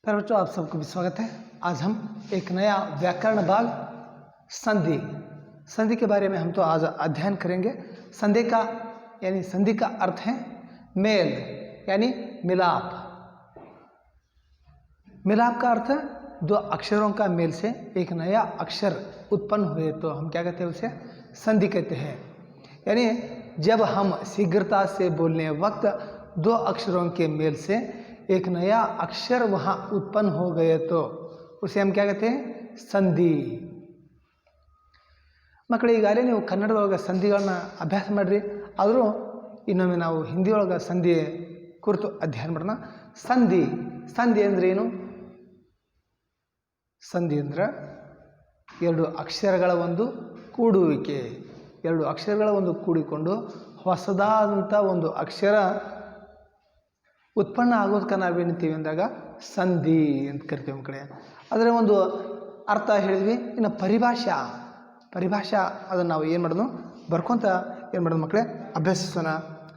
प्यारे बच्चों, आप सबको भी स्वागत है। आज हम एक नया व्याकरण भाग संधि संधि के बारे में हम तो आज अध्ययन करेंगे। संधि का यानी संधि का अर्थ है मेल यानी मिलाप। मिलाप का अर्थ है दो अक्षरों का मेल से एक नया अक्षर उत्पन्न हुए तो हम क्या कहते हैं, उसे संधि कहते हैं। यानी जब हम शीघ्रता से बोलने वक्त दो अक्षरों के मेल से एक नया अक्षर वहाँ उत्पन्न हो गए तो उसे हम क्या कहते हैं, ಸಂಧಿ। ಮಕ್ಕಳು ಈಗಾಗಲೇ ನೀವು ಕನ್ನಡದೊಳಗೆ ಸಂಧಿಗಳನ್ನ ಅಭ್ಯಾಸ ಮಾಡಿರಿ, ಆದರೂ ಇನ್ನೊಮ್ಮೆ ನಾವು ಹಿಂದಿಯೊಳಗೆ ಸಂಧಿ ಕುರಿತು ಅಧ್ಯಯನ ಮಾಡೋಣ। ಸಂಧಿ ಸಂಧಿ ಅಂದ್ರೆ ಏನು? ಸಂಧಿ ಅಂದ್ರೆ ಎರಡು ಅಕ್ಷರಗಳ ಒಂದು ಕೂಡುವಿಕೆ, ಎರಡು ಅಕ್ಷರಗಳ ಒಂದು ಕೂಡಿಕೊಂಡು ಹೊಸದಾದಂಥ ಒಂದು ಅಕ್ಷರ ಉತ್ಪನ್ನ ಆಗೋದಕ್ಕೆ ನಾವೇನಿರ್ತೀವಿ ಅಂದಾಗ ಸಂಧಿ ಅಂತ ಕರಿತೀವಿ ಮಕ್ಕಳೇ। ಅದರ ಒಂದು ಅರ್ಥ ಹೇಳಿದ್ವಿ। ಇನ್ನು ಪರಿಭಾಷಾ ಅದನ್ನು ನಾವು ಏನು ಮಾಡೋದು, ಬರ್ಕೊಂತ ಏನು ಮಾಡೋದು ಮಕ್ಕಳೇ, ಅಭ್ಯಸಿಸೋಣ।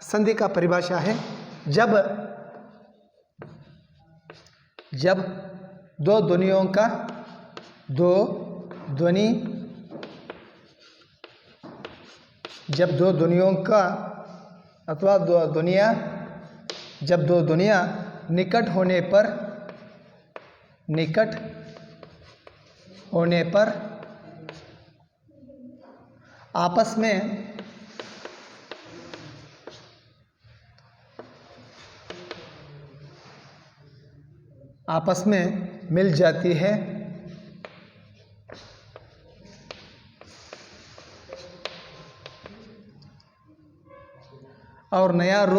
संधि का परिभाषा है जब दो ध्वनियों का जब दो ध्वनियों का अथवा जब दो ध्वनियाँ निकट होने पर आपस में मिल जाती है और नया रूप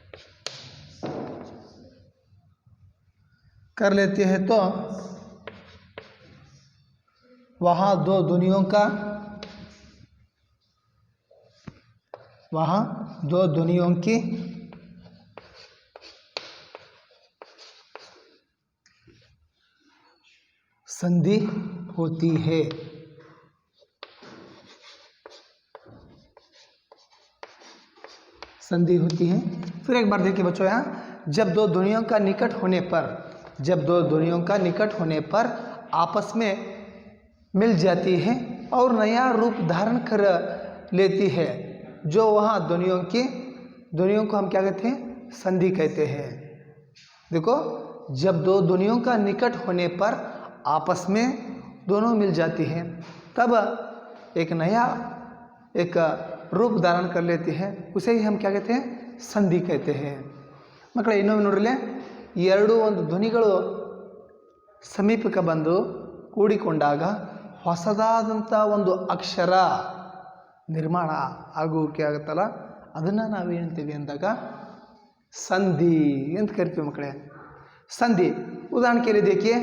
धारण कर लेती है। तो वहाँ दो ध्वनियों की संधि होती है। संधि होती है। फिर एक बार देखिए बच्चों, यहाँ जब दो ध्वनियों का निकट होने पर आपस में मिल जाती है और नया रूप धारण कर लेती है। जो वहाँ ध्वनियों को हम क्या कहते हैं, संधि कहते हैं। देखो, जब दो ध्वनियों का निकट होने पर आपस में दोनों मिल जाती हैं तब एक नया रूप धारण कर लेती है, उसे ही हम क्या कहते हैं, संधि कहते हैं। ಮಕ್ಕಳೇ ಇನ್ನೊಮ್ಮೆ ನೋಡ್ರಲ್ಲೇ, ಎರಡು ಒಂದು ಧ್ವನಿಗಳು ಸಮೀಪಕ್ಕೆ ಬಂದು ಕೂಡಿಕೊಂಡಾಗ ಹೊಸದಾದಂಥ ಒಂದು ಅಕ್ಷರ ನಿರ್ಮಾಣ ಆಗೋಕೆ ಆಗುತ್ತಲ್ಲ, ಅದನ್ನು ನಾವೇನಂತೀವಿ ಅಂದಾಗ संधि ಅಂತ ಕರಿತೀವಿ ಮಕ್ಕಳೇ। संधि उदाहरण के लिए देखिए,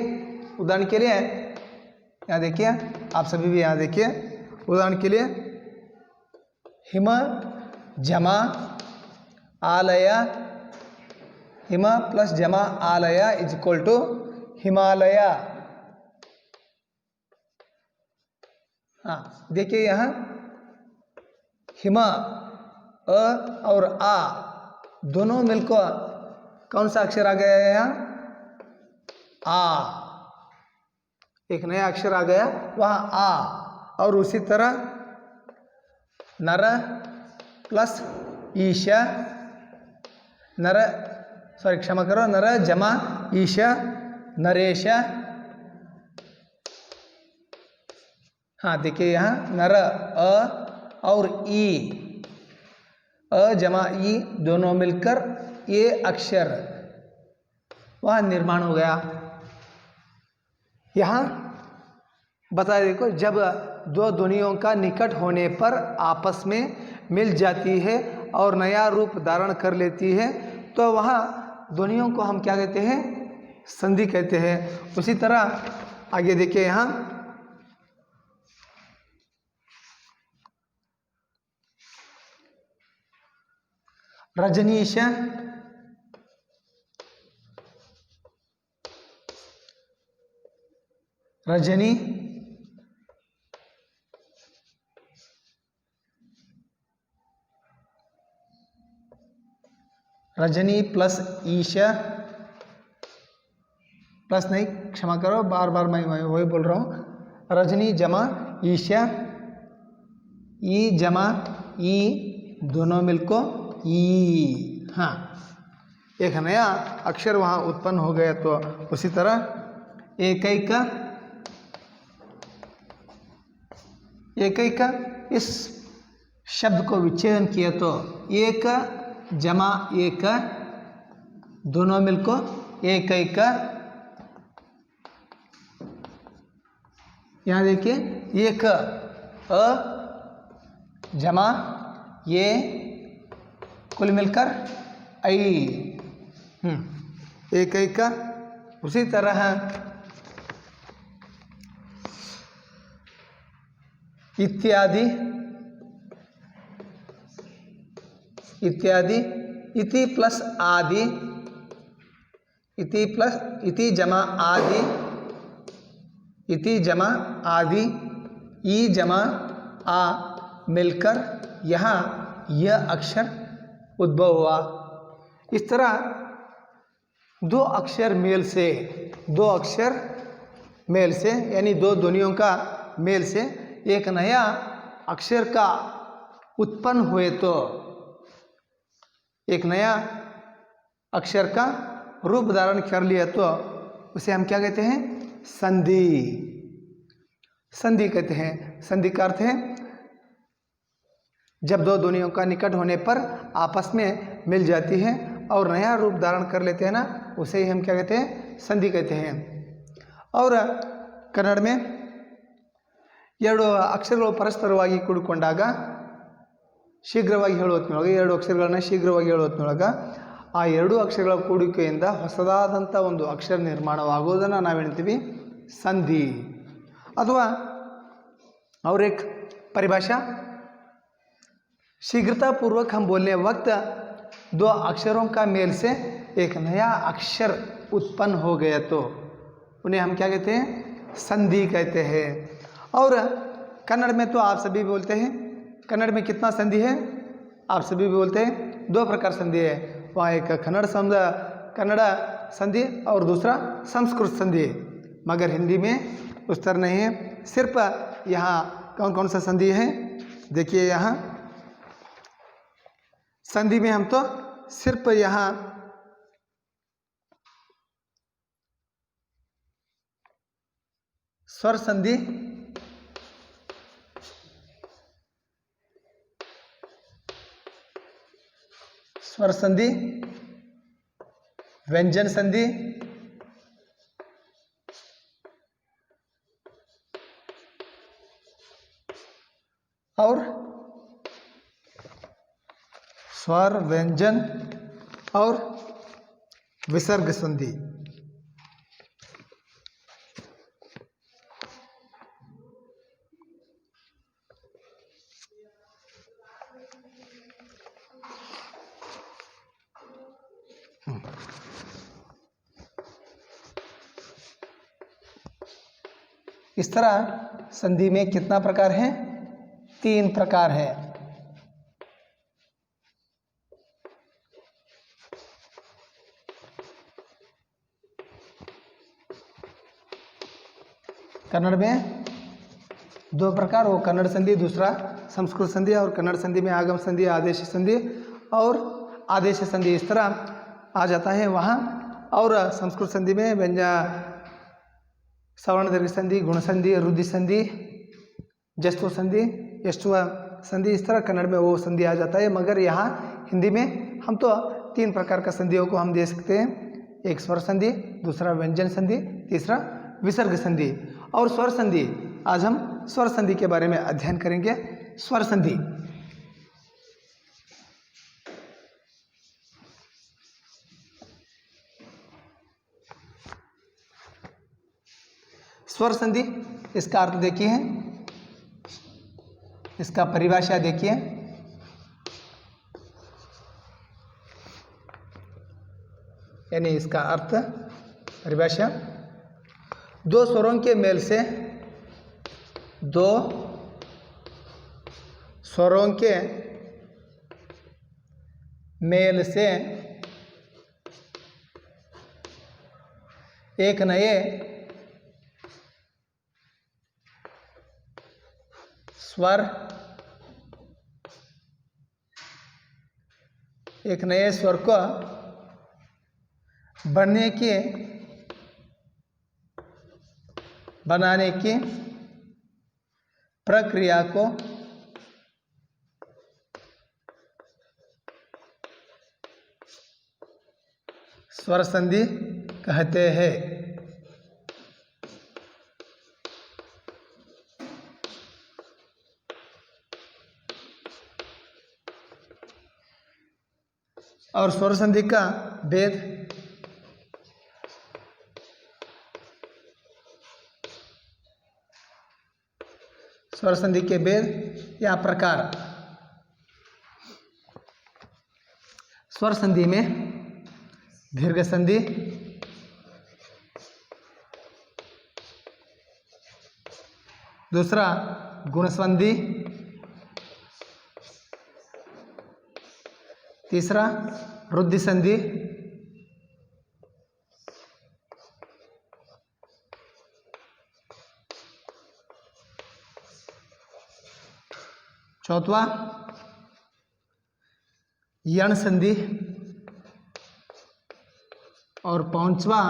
यहाँ देखिए, आप सभी भी यहाँ देखिए। उदाहरण के लिए हिम जमा आलय, हिम प्लस जमा आलय इज इक्वल टू हिमालय। हाँ देखिए, यहाँ हिम अ और आ दोनों मिलकर कौन सा अक्षर आ गया है, यहाँ आ, एक नया अक्षर आ गया वहाँ आ। और उसी तरह नर प्लस ईशा, नर जमा ईशा नरेश। हाँ देखिए, यहाँ नर अ और ई, अ जमा ई दोनों मिलकर ये अक्षर वह निर्माण हो गया। यहाँ बता देखो, जब दो ध्वनियों का निकट होने पर आपस में मिल जाती है और नया रूप धारण कर लेती है तो वहाँ ध्वनियों को हम क्या कहते हैं, संधि कहते हैं। उसी तरह आगे देखिए, यहाँ रजनीश रजनी, रजनी प्लस ईशा, प्लस नहीं, क्षमा करो, बार बार मैं वही बोल रहा हूँ, रजनी जमा ईशा, ई जमा ई, दोनों मिलको ई। हाँ, एक नया अक्षर वहाँ उत्पन्न हो गया। तो उसी तरह एकैक इस शब्द को विच्छेदन किया तो एक जमा एक, दोनों मिलको एकैक। यहाँ देखिए, एक अ जमा ये, कुल मिलकर ऐ। एकैक। उसी तरह इत्यादि, इत्यादि, इति प्लस आदि, इति प्लस इति जमा आदि, इति जमा आदि, ई जमा आ मिलकर यहाँ यह अक्षर उद्भव हुआ। इस तरह दो अक्षर मेल से, दो अक्षर मेल से यानी दो ध्वनियों का मेल से एक नया अक्षर का उत्पन्न हुए तो एक नया अक्षर का रूप धारण कर लिया तो उसे हम क्या कहते हैं? संधि। संधि कहते हैं। संधि का अर्थ है जब दो ध्वनियों का निकट होने पर आपस में मिल जाती है और नया रूप धारण कर लेते हैं ना, उसे ही हम क्या कहते हैं? संधि कहते हैं। और कन्नड़ में ಎರಡು ಅಕ್ಷರಗಳು ಪರಸ್ಪರವಾಗಿ ಕೂಡಿಕೊಂಡಾಗ ಶೀಘ್ರವಾಗಿ ಹೇಳುವ ಹೊತ್ತಿನೊಳಗೆ, ಎರಡು ಅಕ್ಷರಗಳನ್ನ ಶೀಘ್ರವಾಗಿ ಹೇಳುವ ಹೊತ್ತಿನೊಳಗೆ ಆ ಎರಡೂ ಅಕ್ಷರಗಳ ಕೂಡಿಕೆಯಿಂದ ಹೊಸದಾದಂಥ ಒಂದು ಅಕ್ಷರ ನಿರ್ಮಾಣವಾಗುವುದನ್ನು ನಾವೇಳ್ತೀವಿ संधि। अथवा और एक परिभाषा, शीघ्रता पूर्वक हम बोलने वक्त दो अक्षरों का मेल से एक नया अक्षर उत्पन्न हो गया तो उन्हें हम क्या कहते हैं? संधि कहते हैं। और कन्नड़ में तो आप सभी बोलते हैं, कन्नड़ में कितना संधि है? आप सभी भी बोलते हैं, दो प्रकार संधि है। वहाँ एक कन्नड़ संधि और दूसरा संस्कृत संधि। मगर हिंदी में उस तरह नहीं है। सिर्फ यहाँ कौन कौन सा संधि है देखिए। यहाँ संधि में हम तो सिर्फ यहाँ स्वर संधि, स्वर संधि, व्यंजन संधि और स्वर व्यंजन और विसर्ग संधि। इस तरह संधि में कितना प्रकार है? 3 प्रकार है। कन्नड़ में 2 प्रकार, वो कन्नड़ संधि, दूसरा संस्कृत संधि। और कन्नड़ संधि में आगम संधि, आदेश संधि और आदेश संधि इस तरह आ जाता है वहाँ। और संस्कृत संधि में व्यंजन, सवर्ण दीर्घ संधि, गुण संधि, रुद्धि संधि, जस्तु संधि, यष्टुव संधि, इस तरह कन्नड़ में वो संधि आ जाता है। मगर यहाँ हिंदी में हम तो 3 प्रकार का संधियों को हम दे सकते हैं। एक स्वर संधि, दूसरा व्यंजन संधि, तीसरा विसर्ग संधि। और स्वर संधि, आज हम स्वर संधि के बारे में अध्ययन करेंगे। स्वर संधि, स्वर संधि इसका अर्थ देखिए, इसका परिभाषा देखिए। यानी इसका अर्थ, परिभाषा, दो स्वरों के मेल से, दो स्वरों के मेल से एक नए स्वर, एक नए स्वर को बनाने की प्रक्रिया को स्वर संधि कहते हैं। और स्वर संधि का भेद, स्वर संधि के भेद या प्रकार। स्वर संधि में दीर्घ संधि, दूसरा गुण संधि, तीसरा रुद्धि संधि, चौथा यण संधि, और पांचवा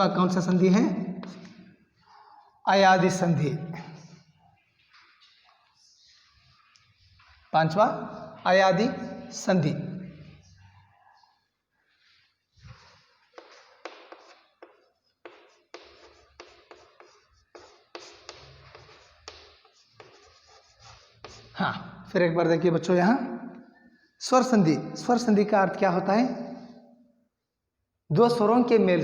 कौन सा संधि है? अयादि संधि। पांचवा अयादि संधि। हाँ, फिर एक बार देखिए बच्चों, यहाँ स्वर संधि। स्वर संधि का अर्थ क्या होता है? दो स्वरों के मेल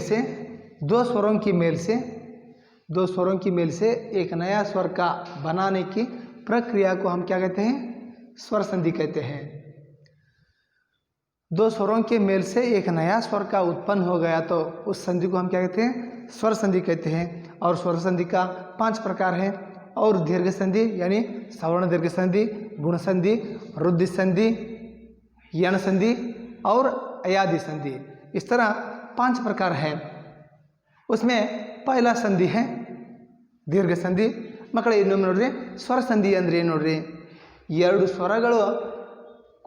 से एक नया स्वर का बनाने की प्रक्रिया को हम क्या कहते हैं? स्वर संधि कहते हैं। दो स्वरों के मेल से एक नया स्वर का उत्पन्न हो गया तो उस संधि को हम क्या कहते हैं? स्वर संधि कहते हैं। और स्वर संधि का 5 प्रकार है। और दीर्घ संधि यानी सवर्ण दीर्घ संधि, गुण संधि, रुद्धि संधि, यण संधि और अयादि संधि, इस तरह 5 प्रकार है। उसमें पहला संधि है दीर्घ संधि। ಮಕ್ಕಳೇ ಇನ್ನೊಮ್ಮೆ ನೋಡ್ರಿ, ಸ್ವರ ಸಂಧಿ ಅಂದರೆ ಏನು ನೋಡ್ರಿ? ಎರಡು ಸ್ವರಗಳು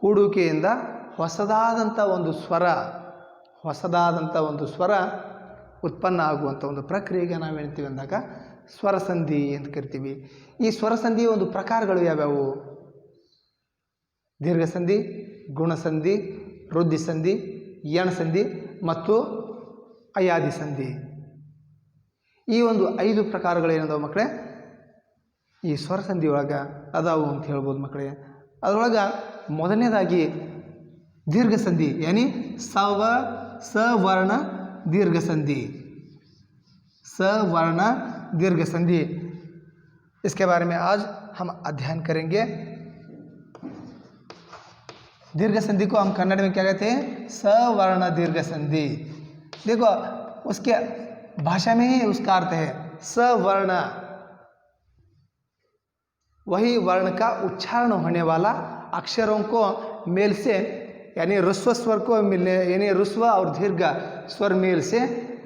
ಕೂಡುವಿಕೆಯಿಂದ ಹೊಸದಾದಂಥ ಒಂದು ಸ್ವರ ಉತ್ಪನ್ನ ಆಗುವಂಥ ಒಂದು ಪ್ರಕ್ರಿಯೆಗೆ ನಾವು ಹೇಳ್ತೀವಿ ಅಂದಾಗ ಸ್ವರ ಸಂಧಿ ಅಂತ ಕರಿತೀವಿ. ಈ ಸ್ವರ ಸಂಧಿಯ ಒಂದು ಪ್ರಕಾರಗಳು ಯಾವ್ಯಾವು? ದೀರ್ಘ ಸಂಧಿ, ಗುಣ ಸಂಧಿ, ವೃದ್ಧಿ ಸಂಧಿ, ಯಣ ಸಂಧಿ ಮತ್ತು ಅಯಾದಿ ಸಂಧಿ. ಈ ಒಂದು 5 ಪ್ರಕಾರಗಳು ಏನದಾವ ಮಕ್ಕಳೇ ಈ ಸ್ವರ ಸಂಧಿ ಒಳಗೆ ಅದಾವು ಅಂತ ಹೇಳ್ಬೋದು ಮಕ್ಕಳೇ. ಅದರೊಳಗೆ ಮೊದಲನೇದಾಗಿ दीर्घ संधि यानी सवर्ण दीर्घ संधि, सवर्ण दीर्घ संधि, इसके बारे में आज हम अध्ययन करेंगे. दीर्घ संधि को हम कन्नड़ में क्या कहते हैं? सवर्ण दीर्घ संधि. देखो उसके भाषा में ही उसका अर्थ है सवर्ण, वही वर्ण का उच्चारण होने वाला अक्षरों को मेल से यानी ह्रस्व स्वर को मिलने यानी ह्रस्व और दीर्घ स्वर मेल से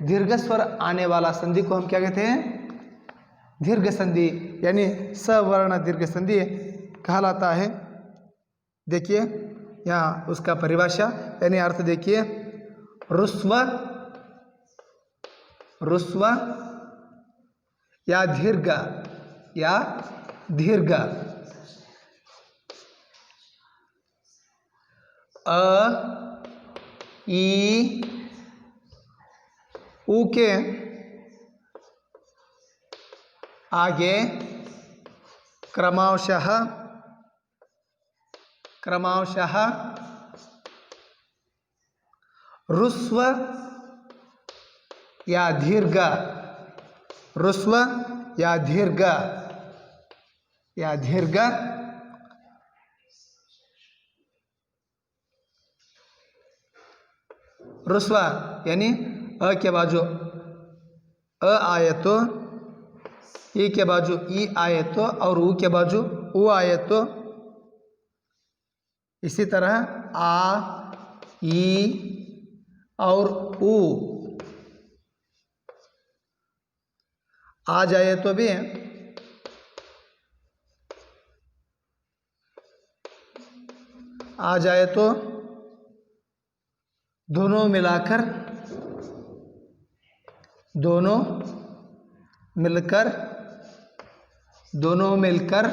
दीर्घ स्वर आने वाला संधि को हम क्या कहते हैं? दीर्घ संधि यानी सवर्ण दीर्घ संधि कहलाता है. देखिए यहाँ उसका परिभाषा यानी अर्थ देखिए, ह्रस्व या दीर्घ अ ई उ के आगे क्रमशः ह्रस्व या दीर्घ ह्रस्व या दीर्घ ह्रस्व यानी अ के बाजू अ आए तो ई के बाजू ई आए तो और ऊ के बाजू ऊ आए तो, इसी तरह आ ई और ऊ आ जाए तो भी आ जाए तो दोनों मिलाकर दोनों मिलकर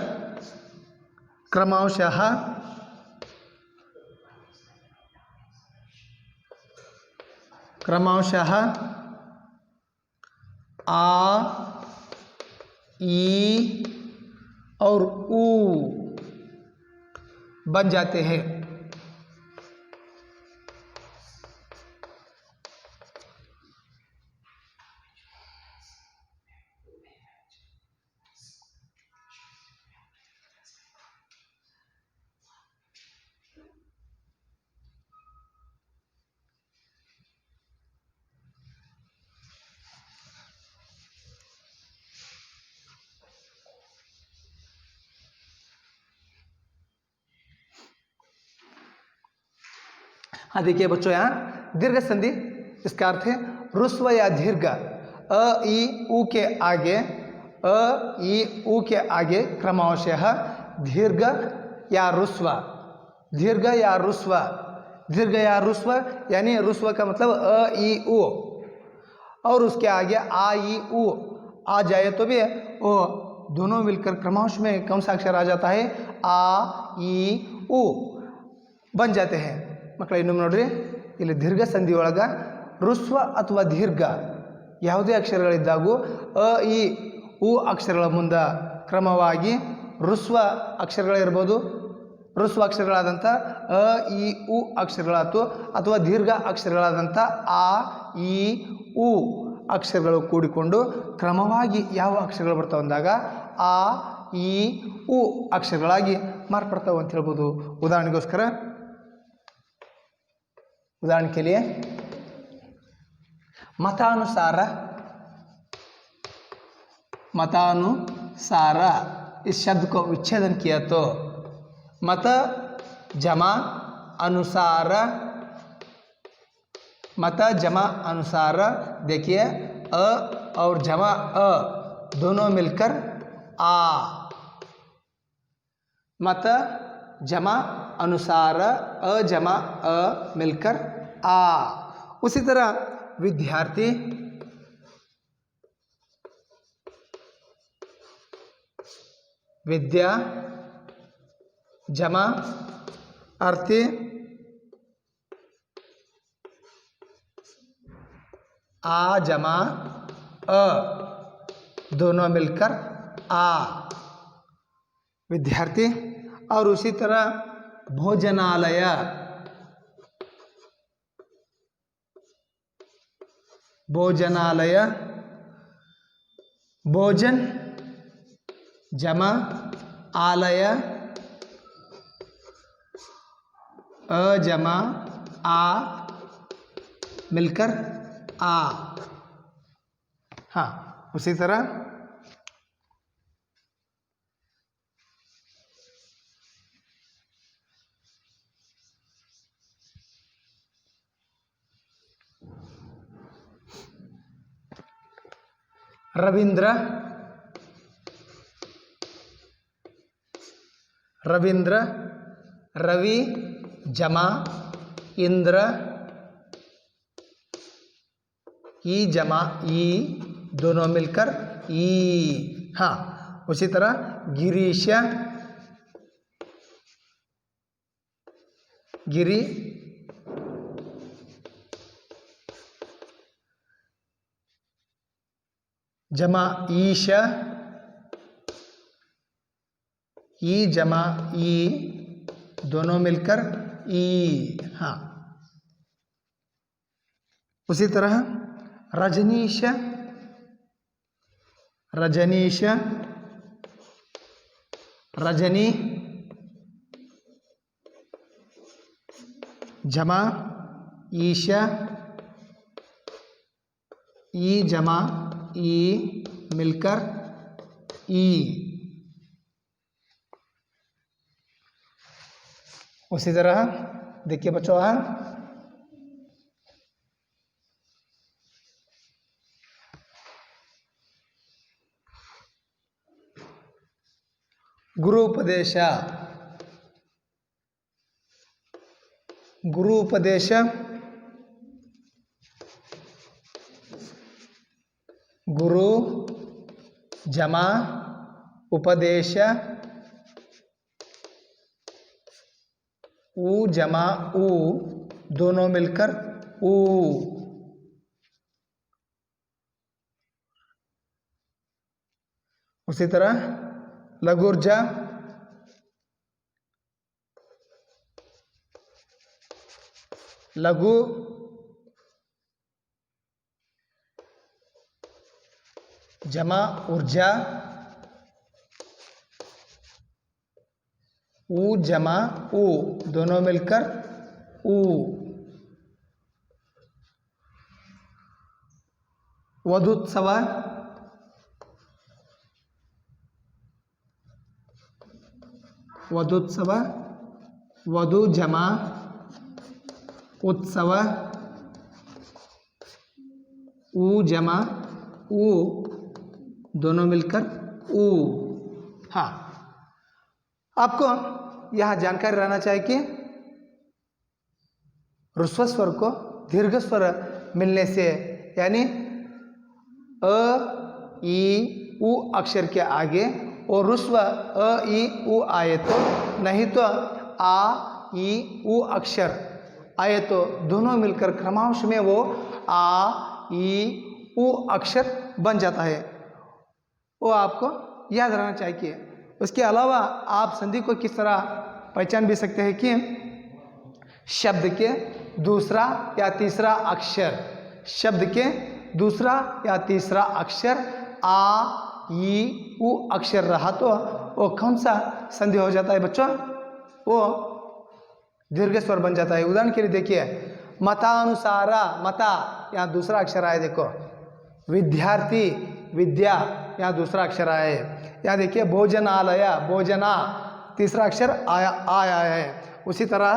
क्रमशः आ ई और ऊ बन जाते हैं। हाँ देखिए बच्चों, यहाँ दीर्घ संधि, इसका अर्थ है रुस्व या दीर्घ। अ ई ऊ के आगे क्रमशः दीर्घ या रुस्व, यानी रुस्व का मतलब अ ई ऊ, और उसके आगे आ ई ऊ आ जाए तो भी वो दोनों मिलकर क्रमश में कौन सा अक्षर आ जाता है, आ ई ऊ बन जाते हैं। ಮಕ್ಕಳ ಇನ್ನೊಮ್ಮೆ ನೋಡ್ರಿ, ಇಲ್ಲಿ ದೀರ್ಘ ಸಂಧಿ ಒಳಗ ಋಸ್ವ ಅಥವಾ ದೀರ್ಘ ಯಾವುದೇ ಅಕ್ಷರಗಳಿದ್ದಾಗೂ ಅ ಇ ಉ ಅಕ್ಷರಗಳ ಮುಂದೆ ಕ್ರಮವಾಗಿ ಋಸ್ವ ಅಕ್ಷರಗಳಿರ್ಬೋದು, ಋಸ್ವ ಅಕ್ಷರಗಳಾದಂಥ ಅ ಇ ಉ ಅಕ್ಷರಗಳಾಯ್ತು, ಅಥವಾ ದೀರ್ಘ ಅಕ್ಷರಗಳಾದಂಥ ಆ ಇ ಉ ಅಕ್ಷರಗಳು ಕೂಡಿಕೊಂಡು ಕ್ರಮವಾಗಿ ಯಾವ ಅಕ್ಷರಗಳು ಬರ್ತಾವೆ ಅಂದಾಗ ಆ ಇ ಉ ಅಕ್ಷರಗಳಾಗಿ ಮಾರ್ಪಡ್ತಾವೆ ಅಂತ ಹೇಳ್ಬೋದು। ಉದಾಹರಣೆಗೋಸ್ಕರ, उदाहरण के लिए मतानुसार इस शब्द को विच्छेदन किया तो मत जमा अनुसार, देखिए अ और जमा अ दोनों मिलकर आ, मत जमा अनुसार अ जमा अ मिलकर आ। उसी तरह विद्यार्थी विद्या जमा अर्थी आ जमा अ दोनों मिलकर आ, विद्यार्थी। और उसी तरह भोजनालय, भोजन जमा आलय अ जमा आ मिलकर आ। हाँ, उसी तरह रविंद्र रवि जमा इंद्र ई जमा ई दोनों मिलकर ई। हाँ, उसी तरह गिरीश गिरी जमा ईश ई जमा ई दोनों मिलकर ई। हाँ, उसी तरह रजनीश रजनी जमा ईशा ई जमा ई मिलकर ई। उसी तरह देखिए बच्चों, गुरुपदेश, गुरुपदेश, गुरु जमा उपदेश, ऊ जमा ऊ, दोनों मिलकर ऊ। उसी तरह लघुर्जा, लघु जमा ऊर्जा, ऊ जमा ऊ, दोनों मिलकर ऊ। वधुत्सव, वधुत्सव, वधु जमा उत्सव, ऊ जमा ऊ, दोनों मिलकर ऊ। हाँ, आपको यह जानकारी रहना चाहिए कि ह्रस्व स्वर को दीर्घ स्वर मिलने से, यानी अ ई उ अक्षर के आगे और ह्रस्व अ ई उ आए तो, नहीं तो आ ई उ अक्षर आए तो दोनों मिलकर क्रमांश में वो आ ई उ अक्षर बन जाता है। वो आपको याद रहना चाहिए। उसके अलावा आप संधि को किस तरह पहचान भी सकते हैं कि शब्द के दूसरा या तीसरा अक्षर, शब्द के दूसरा या तीसरा अक्षर आ ई उ अक्षर रहा तो वो कौन सा संधि हो जाता है बच्चों? वो दीर्घ स्वर बन जाता है। उदाहरण के लिए देखिए, मतानुसारा, मता यहाँ दूसरा अक्षर आया, देखो। विद्यार्थी, विद्या यहाँ दूसरा अक्षर आया है। यहाँ देखिए भोजनालय, भोजना तीसरा अक्षर आया है। उसी तरह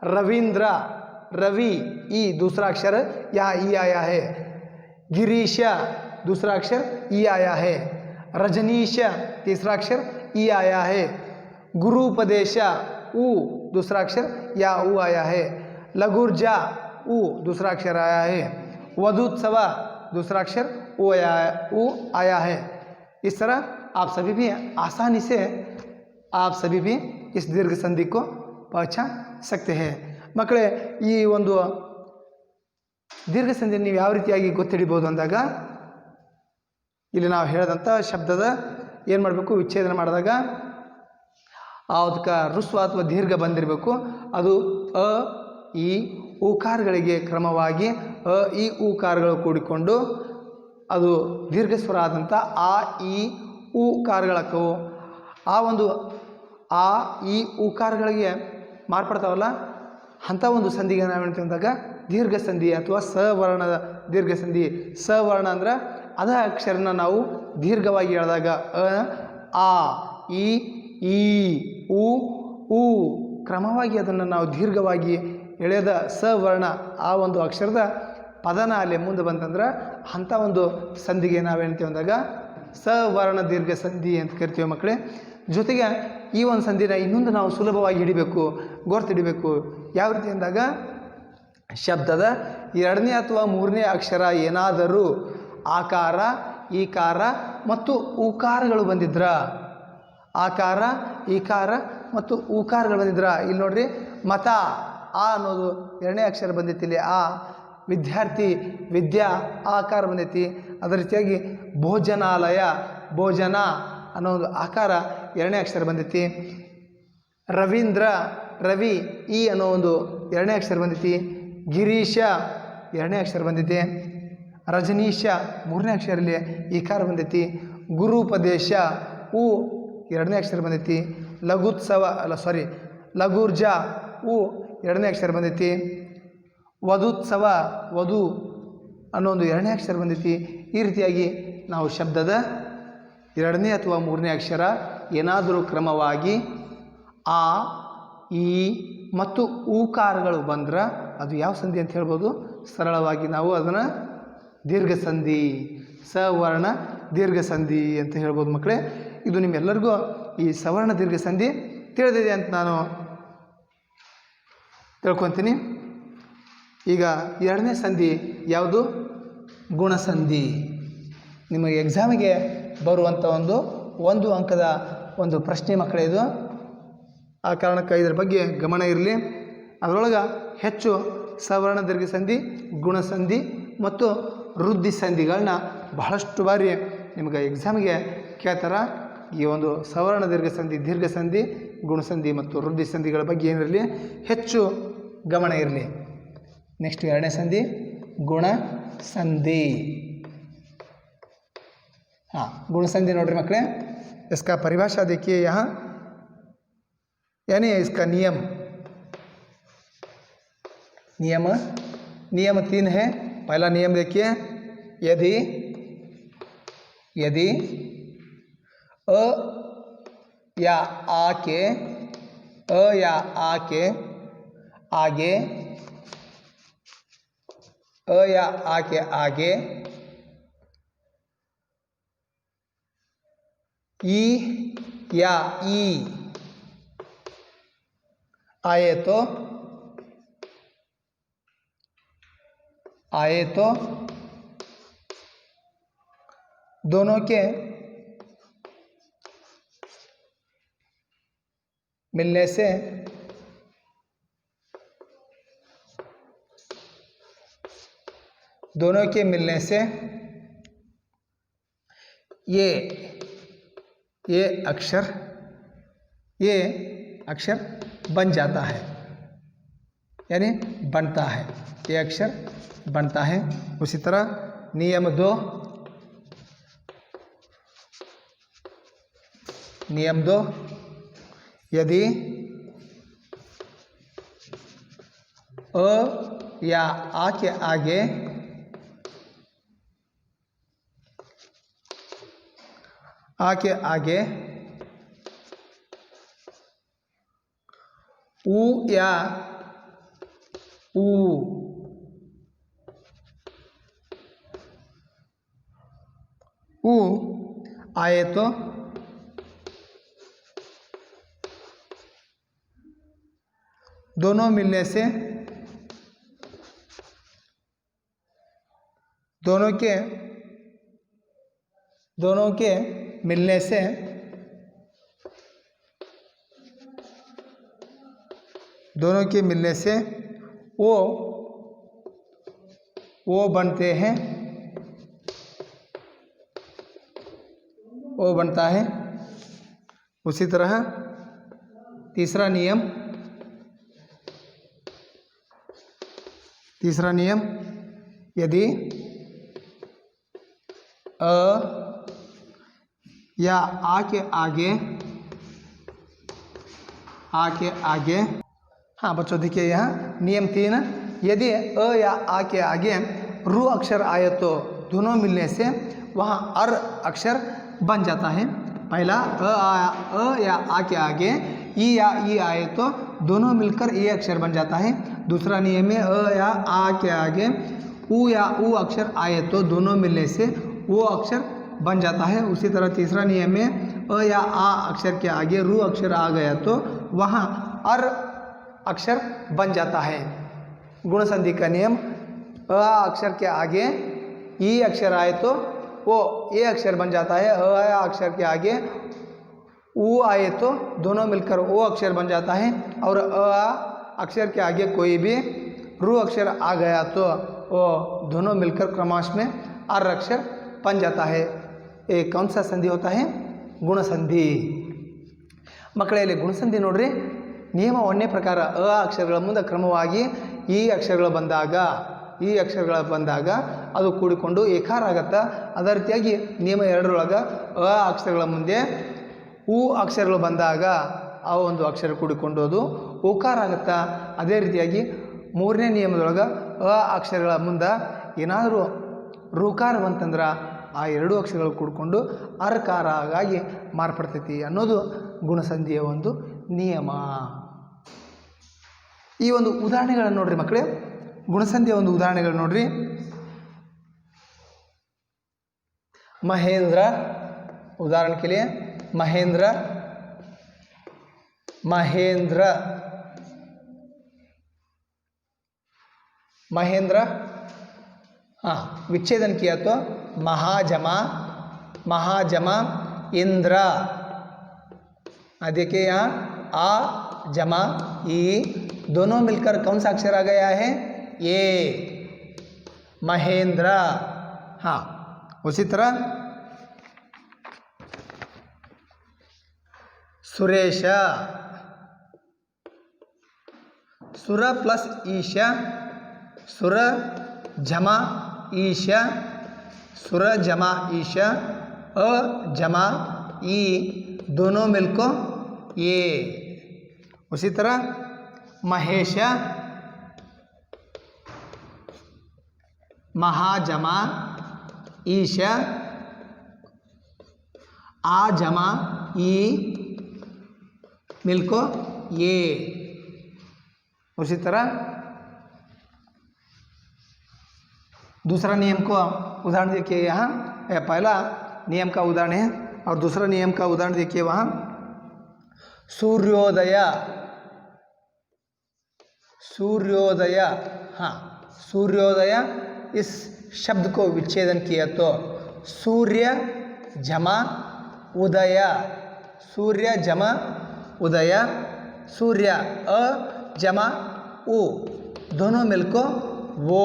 रविंद्र, रवि ई दूसरा अक्षर यहाँ ई आया है। गिरीश दूसरा अक्षर ई आया है। रजनीश तीसरा अक्षर ई आया है। गुरुपदेश ऊ दूसरा अक्षर या ऊ आया है। लघुर्जा ऊ दूसरा अक्षर आया है। वधुत्सव दूसरा अक्षर ऊ आया है। इस तरह आप सभी भी आसानी से आप सभी भी इस दीर्घ संधि को पहचान सकते हैं। ಮಕ್ಕಳೇ, ಈ ಒಂದು ದೀರ್ಘ ಸಂಧಿ ನೀವು ಯಾವ ರೀತಿಯಾಗಿ ಗೊತ್ತಿಡಬಹುದು ಅಂದಾಗ, ಇಲ್ಲಿ ನಾವು ಹೇಳಿದಂಥ ಶಬ್ದದ ಏನು ಮಾಡಬೇಕು, ವಿಚ್ಛೇದನ ಮಾಡಿದಾಗ ಅದಕ್ಕೆ ಹ್ರಸ್ವ ಅಥವಾ ದೀರ್ಘ ಬಂದಿರಬೇಕು. ಅದು ಅ ಈ ಊಕಾರಗಳಿಗೆ ಕ್ರಮವಾಗಿ ಅ ಈ ಊಕಾರಗಳು ಕೂಡಿಕೊಂಡು ಅದು ದೀರ್ಘ ಸ್ವರ ಆದಂಥ ಆ ಈ ಊಕಾರಗಳಕ್ಕವು ಆ ಒಂದು ಆ ಈ ಊಕಾರಗಳಿಗೆ ಮಾರ್ಪಡ್ತಾವಲ್ಲ, ಅಂಥ ಒಂದು ಸಂಧಿಗೆ ನಾವೇನು ಅಂದಾಗ ದೀರ್ಘ ಸಂಧಿ ಅಥವಾ ಸವರ್ಣದ ದೀರ್ಘ ಸಂಧಿ. ಸವರ್ಣ ಅಂದ್ರೆ ಅದ ಅಕ್ಷರನ ನಾವು ದೀರ್ಘವಾಗಿ ಹೇಳಿದಾಗ ಆ ಈ ಉ ಕ್ರಮವಾಗಿ ಅದನ್ನು ನಾವು ದೀರ್ಘವಾಗಿ ಎಳೆದ ಸವರ್ಣ ಆ ಒಂದು ಅಕ್ಷರದ ಪದನ ಅಲ್ಲಿ ಮುಂದೆ ಬಂತಂದ್ರೆ ಅಂಥ ಒಂದು ಸಂಧಿಗೆ ನಾವೇಳ್ತೀವಿ ಅಂದಾಗ ಸವರ್ಣ ದೀರ್ಘ ಸಂಧಿ ಅಂತ ಕರಿತೀವಿ ಮಕ್ಕಳೇ. ಜೊತೆಗೆ ಈ ಒಂದು ಸಂಧಿನ ಇನ್ನೊಂದು ನಾವು ಸುಲಭವಾಗಿ ಹಿಡಿಬೇಕು, ಗುರ್ತಿಡಿಬೇಕು. ಯಾವ ರೀತಿ ಅಂದಾಗ, ಶಬ್ದದ ಎರಡನೇ ಅಥವಾ ಮೂರನೇ ಅಕ್ಷರ ಏನಾದರೂ ಆಕಾರ, ಈಕಾರ ಮತ್ತು ಊಕಾರಗಳು ಬಂದಿದ್ರ, ಆಕಾರ, ಈಕಾರ ಮತ್ತು ಊಕಾರಗಳು ಬಂದಿದ್ರ. ಇಲ್ಲಿ ನೋಡ್ರಿ, ಮತ ಆ ಅನ್ನೋದು ಎರಡನೇ ಅಕ್ಷರ ಬಂದೈತಿ ಇಲ್ಲಿ ಆ. ವಿದ್ಯಾರ್ಥಿ ವಿದ್ಯಾ ಆಕಾರ ಬಂದೈತಿ. ಅದೇ ರೀತಿಯಾಗಿ ಭೋಜನಾಲಯ ಭೋಜನ ಅನ್ನೋ ಒಂದು ಆಕಾರ ಎರಡನೇ ಅಕ್ಷರ ಬಂದೈತಿ. ರವೀಂದ್ರ ರವಿ ಈ ಅನ್ನೋ ಒಂದು ಎರಡನೇ ಅಕ್ಷರ ಬಂದೈತಿ. ಗಿರೀಶ ಎರಡನೇ ಅಕ್ಷರ ಬಂದೈತಿ. ರಜನೀಶ ಮೂರನೇ ಅಕ್ಷರಲ್ಲಿ ಈಕಾರ ಬಂದೈತಿ. ಗುರುಪದೇಶ ಉ ಎರಡನೇ ಅಕ್ಷರ ಬಂದೈತಿ. ಲಘುರ್ಜ ಉ ಎರಡನೇ ಅಕ್ಷರ ಬಂದೈತಿ. ವಧುತ್ಸವ ವಧು ಅನ್ನೋ ಒಂದು ಎರಡನೇ ಅಕ್ಷರ ಬಂದೈತಿ. ಈ ರೀತಿಯಾಗಿ ನಾವು ಶಬ್ದದ ಎರಡನೇ ಅಥವಾ ಮೂರನೇ ಅಕ್ಷರ ಏನಾದರೂ ಕ್ರಮವಾಗಿ ಆ, ಈ ಮತ್ತು ಊಕಾರಗಳು ಬಂದ್ರೆ ಅದು ಯಾವ ಸಂಧಿ ಅಂತ ಹೇಳ್ಬೋದು? ಸರಳವಾಗಿ ನಾವು ಅದನ್ನು ದೀರ್ಘ ಸಂಧಿ, ಸವರ್ಣ ದೀರ್ಘ ಸಂಧಿ ಅಂತ ಹೇಳ್ಬೋದು ಮಕ್ಕಳೇ. ಇದು ನಿಮ್ಮೆಲ್ಲರಿಗೂ ಈ ಸವರ್ಣ ದೀರ್ಘ ಸಂಧಿ ತಿಳಿದಿದೆ ಅಂತ ನಾನು ತಿಳ್ಕೊತೀನಿ. ಈಗ ಎರಡನೇ ಸಂಧಿ ಯಾವುದು? ಗುಣಸಂಧಿ. ನಿಮಗೆ ಎಕ್ಸಾಮಿಗೆ ಬರುವಂಥ ಒಂದು ಅಂಕದ ಒಂದು ಪ್ರಶ್ನೆ ಮಕ್ಕಳೇ ಇದು. ಆ ಕಾರಣಕ್ಕೆ ಇದರ ಬಗ್ಗೆ ಗಮನ ಇರಲಿ. ಅದರೊಳಗೆ ಹೆಚ್ಚು ಸವರ್ಣ ದೀರ್ಘ ಸಂಧಿ, ಗುಣಸಂಧಿ ಮತ್ತು ವೃದ್ಧಿ ಸಂಧಿಗಳನ್ನ ಬಹಳಷ್ಟು ಬಾರಿ ನಿಮಗೆ ಎಕ್ಸಾಮಿಗೆ ಕೇಳ್ತಾರೆ. ಈ ಒಂದು ಸವರ್ಣ ದೀರ್ಘ ಸಂಧಿ, ಗುಣಸಂಧಿ ಮತ್ತು ವೃದ್ಧಿ ಸಂಧಿಗಳ ಬಗ್ಗೆ ಏನಿರಲಿ, ಹೆಚ್ಚು ಗಮನ ಇರಲಿ. नेक्स्ट ಎರಡನೇ संधि गुण संधि। हाँ गुण संधि नोड्री मಕ್ಕಳೇ, इसका परिभाषा देखिए यहाँ, यानी इसका नियम नियम नियम 3 है। पहला नियम देखिए, यदि यदि अ या आ के आगे अ या आ के आगे ई या ई आए तो दोनों के मिलने से ये अक्षर बन जाता है, यानी बनता है, ये अक्षर बनता है। उसी तरह नियम 2 यदि अ या आ के आगे ऊ या ऊ आए तो दोनों मिलने से दोनों के मिलने से वो बनते हैं, वो बनता है। उसी तरह तीसरा नियम यदि अ या आ के आगे हाँ बच्चों देखिए यहाँ नियम 3, यदि अ या आ के आगे रू अक्षर आए तो दोनों मिलने से वहाँ अर अक्षर बन जाता है। पहला अ या आ के आगे ई या ई आए तो दोनों मिलकर ए अक्षर बन जाता है। दूसरा नियम है अ या आ के आगे ऊ या ऊ अक्षर आए तो दोनों मिलने से वो अक्षर बन जाता है। उसी तरह तीसरा नियम में अ या आ अक्षर के आगे रू अक्षर आ गया तो वहाँ अर अक्षर बन जाता है। गुण संधि का नियम, अ अक्षर के आगे ई अक्षर आए तो वो ए अक्षर बन जाता है। अ अक्षर के आगे ऊ आए तो दोनों मिलकर ओ अक्षर बन जाता है। और अ अक्षर के आगे कोई भी रू अक्षर आ गया तो वो दोनों मिलकर क्रमश में अर अक्षर बन जाता है। ये कौन सा संधि होता है? गुण संधि। ಮಕ್ಕಳೇ ಇಲ್ಲಿ ಗುಣಸಂಧಿ ನೋಡ್ರಿ, ನಿಯಮ 1ನೇ ಪ್ರಕಾರ ಅ ಅಕ್ಷರಗಳ ಮುಂದೆ ಕ್ರಮವಾಗಿ ಈ ಅಕ್ಷರಗಳು ಬಂದಾಗ ಅದು ಕೂಡಿಕೊಂಡು ಏಕಾರ ಆಗತ್ತೆ. ಅದೇ ರೀತಿಯಾಗಿ ನಿಯಮ 2ರೊಳಗೆ ಅ ಅಕ್ಷರಗಳ ಮುಂದೆ ಊ ಅಕ್ಷರಗಳು ಬಂದಾಗ ಆ ಒಂದು ಅಕ್ಷರ ಕೂಡಿಕೊಂಡು ಅದು ಓಕಾರ ಆಗುತ್ತಾ. ಅದೇ ರೀತಿಯಾಗಿ 3ನೇ ನಿಯಮದೊಳಗೆ ಅ ಅಕ್ಷರಗಳ ಮುಂದೆ ಏನಾದರೂ ಋಕಾರ ಬಂತಂದ್ರೆ ಆ ಎರಡು ಅಕ್ಷರಗಳು ಕೂಡಿಕೊಂಡು ಅರ್ಕಾರ ಆಗಿ ಮಾರ್ಪಡ್ತೈತಿ ಅನ್ನೋದು ಗುಣಸಂಧಿಯ ಒಂದು ನಿಯಮ. ಈ ಒಂದು ಉದಾಹರಣೆಗಳನ್ನು ನೋಡ್ರಿ ಮಕ್ಕಳೇ, ಗುಣಸಂಧಿಯ ಒಂದು ಉದಾಹರಣೆಗಳು ನೋಡ್ರಿ. महेंद्र, उदाहरण के लिए महेंद्र, महेंद्र, महेंद्र, हाँ विच्छेदन किया तो महाजमा, महाजमा इंद्र. देखिए यहाँ आ जमा ई दोनों मिलकर कौन सा अक्षर आ गया है? ये महेंद्र. हाँ उसी तरह सुरेश, सुर प्लस ईशा, सुर जमा ईशा, सुर जमा ईशा, अ जमा ई दोनों मिलको ये. उसी तरह महेश, महाजमा ईशा, आ जमा ई मिलको ये. उसी तरह दूसरा नियम को उदाहरण देखिए यहाँ, पहला नियम का उदाहरण है और दूसरा नियम का उदाहरण देखिए वहाँ. सूर्योदय, सूर्योदय, हाँ सूर्योदय इस शब्द को विच्छेदन किया तो सूर्य जमा उदय, सूर्य जमा उदय, सूर्य अ जमा उ दोनों मिलको वो.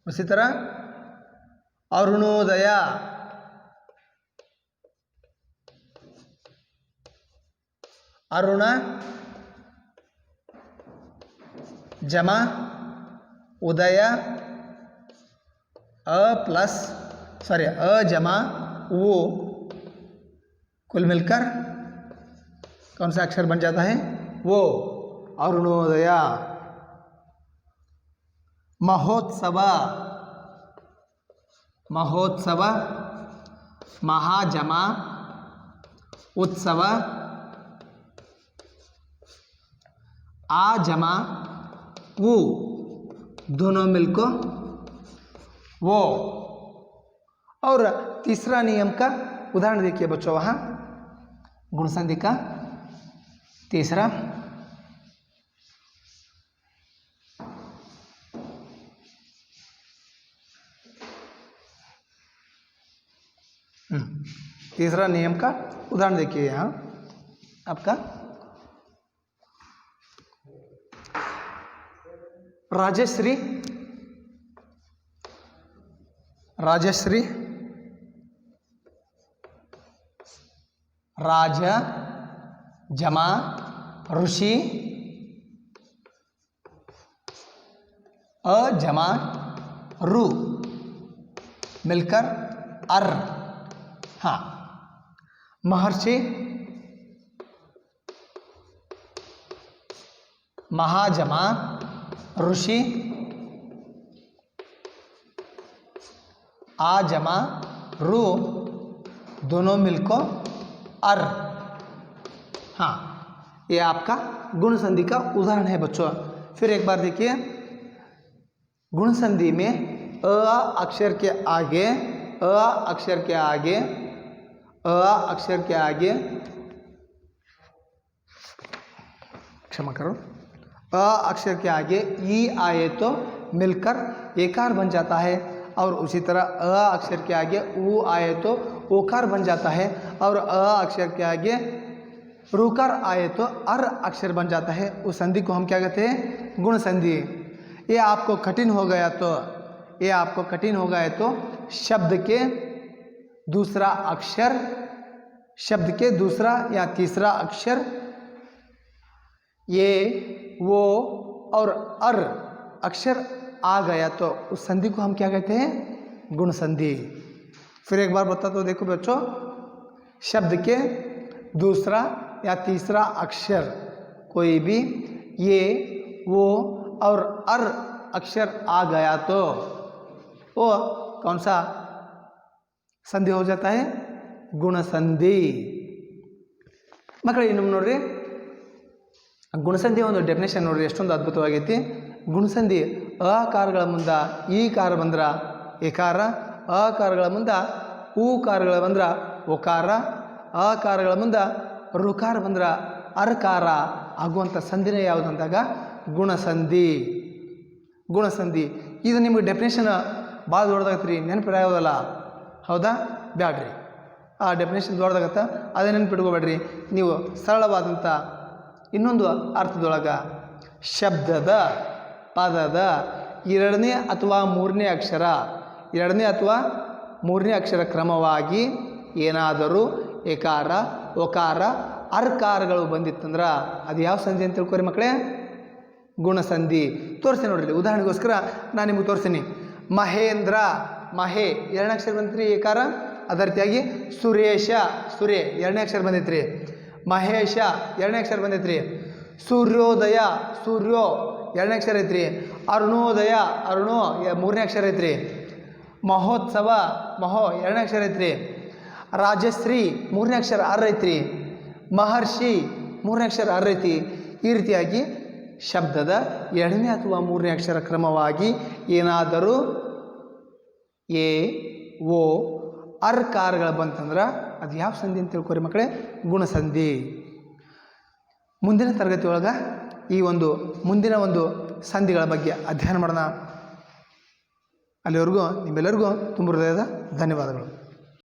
उसी तरह अरुणोदय, अरुण जमा उदय, अ जमा वो कुल मिलकर कौन सा अक्षर बन जाता है? वो अरुणोदय. महोत्सव, महोत्सव, महाजमा उत्सव, आ जमा वो दोनों मिलको वो. और तीसरा नियम का उदाहरण देखिए बच्चों वहाँ, गुणसंधि का तीसरा. तीसरा नियम का उदाहरण देखिए यहाँ आपका राजश्री, राजश्री, राज जमा ऋषि, अ जमा रु मिलकर अर. हाँ महर्षि, महाजमा ऋषि, आ जमा रू दोनों मिलको अर. हाँ ये आपका गुण संधि का उदाहरण है बच्चों. फिर एक बार देखिए, गुण संधि में अ अक्षर के आगे, अ अक्षर के आगे, अ अक्षर के आगे, क्षमा करो, अ अक्षर के आगे ई आए तो मिलकर एकार बन जाता है. और उसी तरह अ अक्षर के आगे ऊ आए तो ओकार बन जाता है. और अ अक्षर के आगे रुकार आए तो अर अक्षर बन जाता है. उस संधि को हम क्या कहते हैं? गुण संधि. ये आपको कठिन हो गया तो, ये आपको कठिन हो गया तो शब्द के दूसरा अक्षर, शब्द के दूसरा या तीसरा अक्षर ये वो और अर अक्षर आ गया तो उस संधि को हम क्या कहते हैं? गुण संधि. फिर एक बार बता तो देखो बच्चों, शब्द के दूसरा या तीसरा अक्षर कोई भी ये वो और अर अक्षर आ गया तो वो कौन सा संधि हो जाता है? गुण संधि। ಮಕ್ಕಳೇ ಇನ್ನು ನೋಡ್ರಿ ಗುಣಸಂಧಿ ಒಂದು ಡೆಫಿನೇಷನ್ ನೋಡ್ರಿ ಎಷ್ಟೊಂದು ಅದ್ಭುತವಾಗೈತಿ. ಗುಣಸಂಧಿ ಅಕಾರಗಳ ಮುಂದೆ ಈ ಕಾರ ಬಂದ್ರೆ ಏಕಾರ, ಅಕಾರಗಳ ಮುಂದೆ ಊಕಾರಗಳ ಬಂದ್ರೆ ಒಕಾರ, ಅಕಾರಗಳ ಮುಂದೆ ಋಕಾರ ಬಂದ್ರೆ ಅರ್ಕಾರ ಆಗುವಂಥ ಸಂಧಿನೇ ಯಾವುದು ಅಂದಾಗ ಗುಣಸಂಧಿ. ಗುಣಸಂಧಿ ಇದು ನಿಮಗೆ ಡೆಫಿನೇಷನ್ ಭಾಳ ದೊಡ್ಡದಾಗತ್ತೆ ರೀ, ನೆನಪಿರೋದಲ್ಲ ಹೌದಾ? ಬ್ಯಾಡ್ರಿ, ಆ ಡೆಫಿನೇಷನ್ ದೊಡ್ಡದಾಗತ್ತೆ, ಅದೇ ನೆನಪಿಟ್ಕೋಬೇಡ್ರಿ. ನೀವು ಸರಳವಾದಂಥ ಇನ್ನೊಂದು ಅರ್ಥದೊಳಗೆ ಶಬ್ದದ ಪದದ ಎರಡನೇ ಅಥವಾ ಮೂರನೇ ಅಕ್ಷರ ಕ್ರಮವಾಗಿ ಏನಾದರೂ ಏಕಾರ ಒಕಾರ ಅರ್ಕಾರಗಳು ಬಂದಿತ್ತಂದ್ರೆ ಅದು ಯಾವ ಸಂಧಿ ಅಂತ ತಿಳ್ಕೊರಿ ಮಕ್ಕಳೇ? ಗುಣಸಂಧಿ. ತೋರಿಸ್ತೀನಿ ನೋಡ್ರಿ, ಉದಾಹರಣೆಗೋಸ್ಕರ ನಾನು ನಿಮಗೆ ತೋರಿಸ್ತೀನಿ. ಮಹೇಂದ್ರ, ಮಹೇ ಎರಡನೇ ಅಕ್ಷರ ಬಂತ್ರಿ ಏಕಾರ. ಅದೇ ರೀತಿಯಾಗಿ ಸುರೇಶ, ಸುರೇ ಎರಡನೇ ಅಕ್ಷರ ಬಂದೈತ್ರಿ. ಮಹೇಶ ಎರಡನೇ ಅಕ್ಷರ ಬಂದೈತ್ರಿ. ಸೂರ್ಯೋದಯ, ಸೂರ್ಯೋ ಎರಡನೇ ಅಕ್ಷರ ಐತ್ರಿ. ಅರುಣೋದಯ, ಅರುಣೋ ಮೂರನೇ ಅಕ್ಷರ ಐತ್ರಿ. ಮಹೋತ್ಸವ, ಮಹೋ ಎರಡನೇ ಅಕ್ಷರ ಐತ್ರಿ. ರಾಜಶ್ರೀ ಮೂರನೇ ಅಕ್ಷರ ಅರ್ ಐತ್ರಿ. ಮಹರ್ಷಿ ಮೂರನೇ ಅಕ್ಷರ ಅರ್ ಐತಿ. ಈ ರೀತಿಯಾಗಿ ಶಬ್ದದ ಎರಡನೇ ಅಥವಾ ಮೂರನೇ ಅಕ್ಷರ ಕ್ರಮವಾಗಿ ಏನಾದರೂ ಎ ಓ ಅರ್ಕಾರಗಳು ಬಂತಂದ್ರೆ ಅದು ಯಾವ ಸಂಧಿ ಅಂತ ತಿಳ್ಕೊರಿ ಮಕ್ಕಳೇ? ಗುಣಸಂಧಿ. ಮುಂದಿನ ತರಗತಿ ಒಳಗೆ ಈ ಒಂದು ಮುಂದಿನ ಒಂದು ಸಂಧಿಗಳ ಬಗ್ಗೆ ಅಧ್ಯಯನ ಮಾಡೋಣ. ಅಲ್ಲಿವರೆಗೂ ನಿಮ್ಮೆಲ್ಲರಿಗೂ ತುಂಬ ಹೃದಯದ ಧನ್ಯವಾದಗಳು.